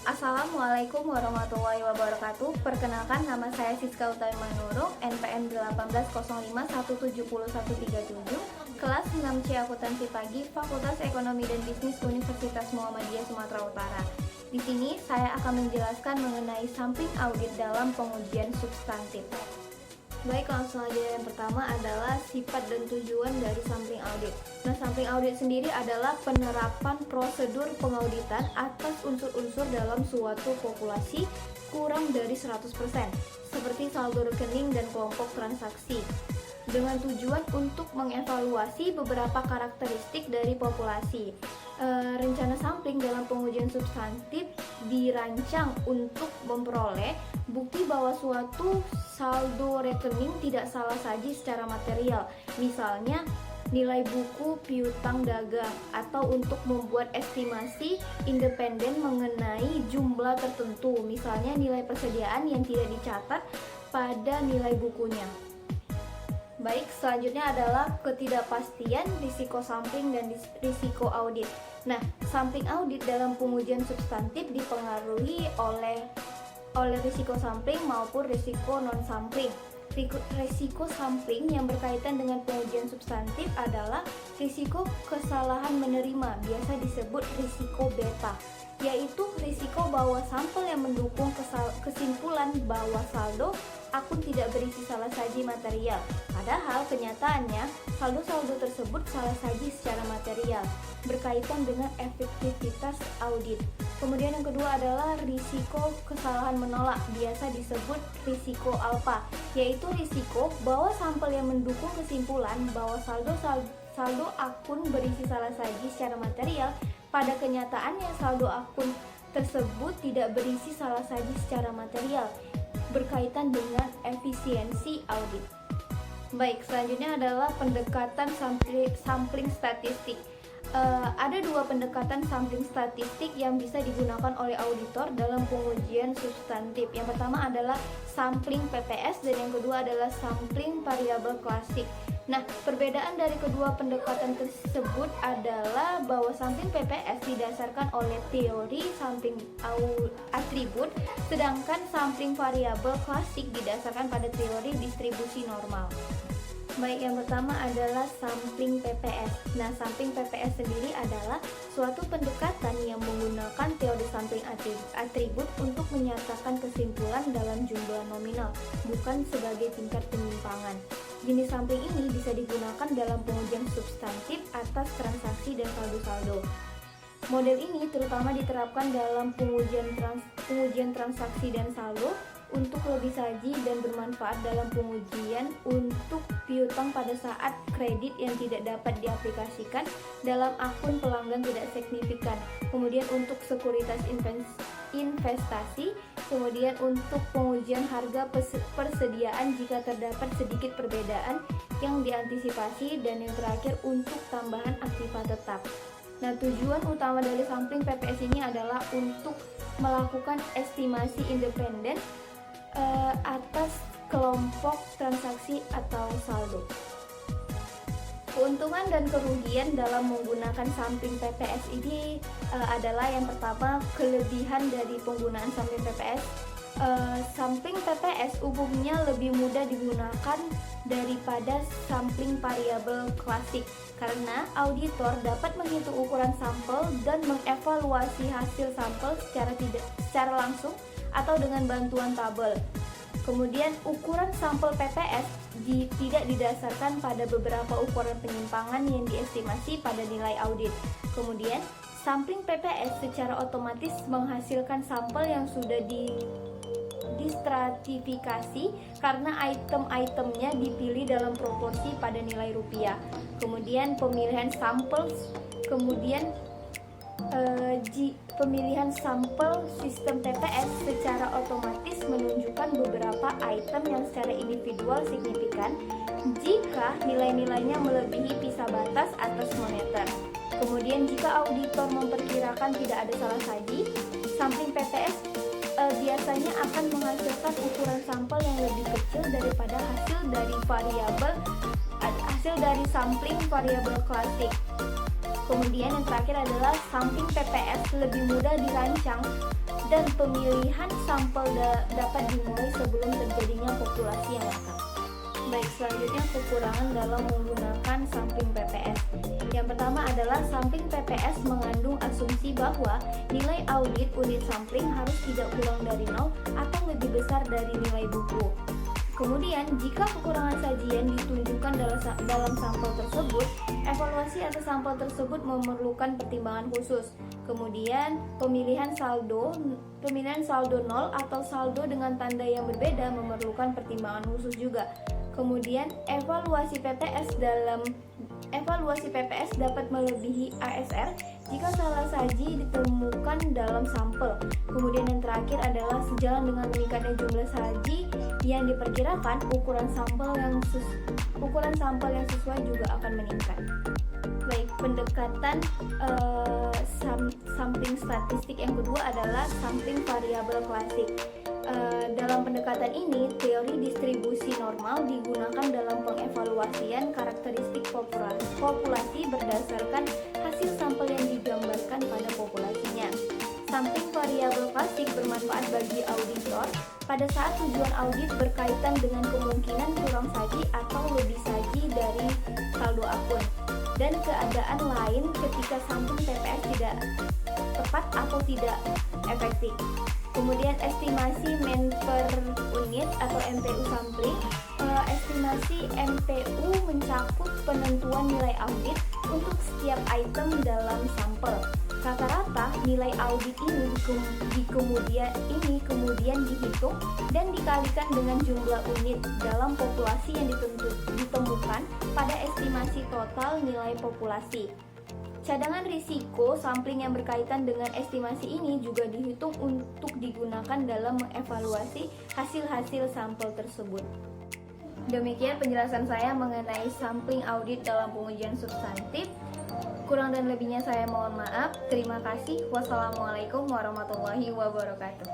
Assalamualaikum warahmatullahi wabarakatuh. Perkenalkan, nama saya Siska Utami Nurung, NPM 1805170137, kelas 6C Akuntansi Pagi, Fakultas Ekonomi dan Bisnis Universitas Muhammadiyah Sumatera Utara. Di sini saya akan menjelaskan mengenai sampling audit dalam pengujian substantif. Baik, langsung aja. Yang pertama adalah sifat dan tujuan dari sampling audit. Nah, sampling audit sendiri adalah penerapan prosedur pengauditan atas unsur-unsur dalam suatu populasi kurang dari 100%, seperti saldo rekening dan kelompok transaksi, dengan tujuan untuk mengevaluasi beberapa karakteristik dari populasi. Rencana sampling dalam pengujian substantif dirancang untuk memperoleh bukti bahwa suatu saldo rekening tidak salah saji secara material, misalnya nilai buku piutang dagang, atau untuk membuat estimasi independen mengenai jumlah tertentu, misalnya nilai persediaan yang tidak dicatat pada nilai bukunya. Baik, selanjutnya adalah ketidakpastian, risiko sampling, dan risiko audit. Nah, sampling audit dalam pengujian substantif dipengaruhi oleh risiko sampling maupun risiko non-sampling. Risiko sampling yang berkaitan dengan pengujian substantif adalah risiko kesalahan menerima, biasa disebut risiko beta, yaitu risiko bahwa sampel yang mendukung kesimpulan bahwa saldo akun tidak berisi salah saji material, padahal kenyataannya saldo-saldo tersebut salah saji secara material, berkaitan dengan efektivitas audit. Kemudian yang kedua adalah risiko kesalahan menolak, biasa disebut risiko alfa, yaitu risiko bahwa sampel yang mendukung kesimpulan bahwa saldo akun berisi salah saji secara material, pada kenyataannya saldo akun tersebut tidak berisi salah saji secara material, berkaitan dengan efisiensi audit. Baik, selanjutnya adalah pendekatan sampling statistik. Ada dua pendekatan sampling statistik yang bisa digunakan oleh auditor dalam pengujian substantif. Yang pertama adalah sampling PPS dan yang kedua adalah sampling variabel klasik. Nah, perbedaan dari kedua pendekatan tersebut adalah bahwa sampling PPS didasarkan oleh teori sampling atribut, sedangkan sampling variabel klasik didasarkan pada teori distribusi normal. Baik, yang pertama adalah sampling PPS. Nah, sampling PPS sendiri adalah suatu pendekatan yang menggunakan teori sampling atribut untuk menyatakan kesimpulan dalam jumlah nominal, bukan sebagai tingkat penyimpangan. Jenis sampling ini bisa digunakan dalam pengujian substantif atas transaksi dan saldo-saldo. Model ini terutama diterapkan dalam pengujian transaksi dan saldo untuk lebih saji dan bermanfaat dalam pengujian untuk piutang pada saat kredit yang tidak dapat diaplikasikan dalam akun pelanggan tidak signifikan, kemudian untuk sekuritas investasi, kemudian untuk pengujian harga persediaan jika terdapat sedikit perbedaan yang diantisipasi, dan yang terakhir untuk tambahan aktiva tetap. Nah, tujuan utama dari sampling PPS ini adalah untuk melakukan estimasi independen atas kelompok transaksi atau saldo. Keuntungan dan kerugian dalam menggunakan sampling PPS ini adalah yang pertama, kelebihan dari penggunaan sampling PPS. Sampling PPS umumnya lebih mudah digunakan daripada sampling variabel klasik karena auditor dapat menghitung ukuran sampel dan mengevaluasi hasil sampel secara langsung atau dengan bantuan tabel. Kemudian ukuran sampel PPS tidak didasarkan pada beberapa ukuran penyimpangan yang diestimasi pada nilai audit. Kemudian sampling PPS secara otomatis menghasilkan sampel yang sudah distratifikasi karena item-itemnya dipilih dalam proporsi pada nilai rupiah. Kemudian pemilihan sampel sistem PPS secara otomatis menunjukkan beberapa item yang secara individual signifikan jika nilai-nilainya melebihi pisa batas atas moneter. Kemudian jika auditor memperkirakan tidak ada salah saji, sampling PPS biasanya akan menghasilkan ukuran sampel yang lebih kecil daripada hasil dari sampling variabel klasik. Kemudian yang terakhir adalah sampling PPS lebih mudah dirancang dan pemilihan sampel dapat dimulai sebelum terjadinya populasi yang lengkap. Baik, selanjutnya kekurangan dalam menggunakan sampling PPS. Yang pertama adalah sampling PPS mengandung asumsi bahwa nilai audit unit sampling harus tidak kurang dari 0 atau lebih besar dari nilai buku. Kemudian, jika kekurangan sajian ditunjukkan dalam sampel tersebut, evaluasi atas sampel tersebut memerlukan pertimbangan khusus. Kemudian, pemilihan saldo 0 atau saldo dengan tanda yang berbeda memerlukan pertimbangan khusus juga. Kemudian, evaluasi PPS dapat melebihi ASR jika salah saji ditemukan dalam sampel. Kemudian yang terakhir adalah sejalan dengan meningkatnya jumlah saji yang diperkirakan, ukuran sampel yang sesuai juga akan meningkat. Baik, pendekatan sampling statistik yang kedua adalah sampling variabel klasik. Dalam pendekatan ini, teori distribusi normal digunakan dalam pengevaluasian karakteristik populasi berdasarkan hasil sampel yang digambarkan pada populasinya. Sampling variabel klasik bermanfaat bagi auditor pada saat tujuan audit berkaitan dengan kemungkinan kurang saji atau lebih saji dari saldo akun, dan keadaan lain ketika sampling PPS tidak tepat atau tidak efektif. Kemudian estimasi men per unit atau MPU sampling. Estimasi MPU mencakup penentuan nilai audit untuk setiap item dalam sampel. Rata-rata nilai audit ini kemudian dihitung dan dikalikan dengan jumlah unit dalam populasi yang ditemukan pada estimasi total nilai populasi. Cadangan risiko sampling yang berkaitan dengan estimasi ini juga dihitung untuk digunakan dalam mengevaluasi hasil-hasil sampel tersebut. Demikian penjelasan saya mengenai sampling audit dalam pengujian substantif. Kurang dan lebihnya saya mohon maaf. Terima kasih. Wassalamualaikum warahmatullahi wabarakatuh.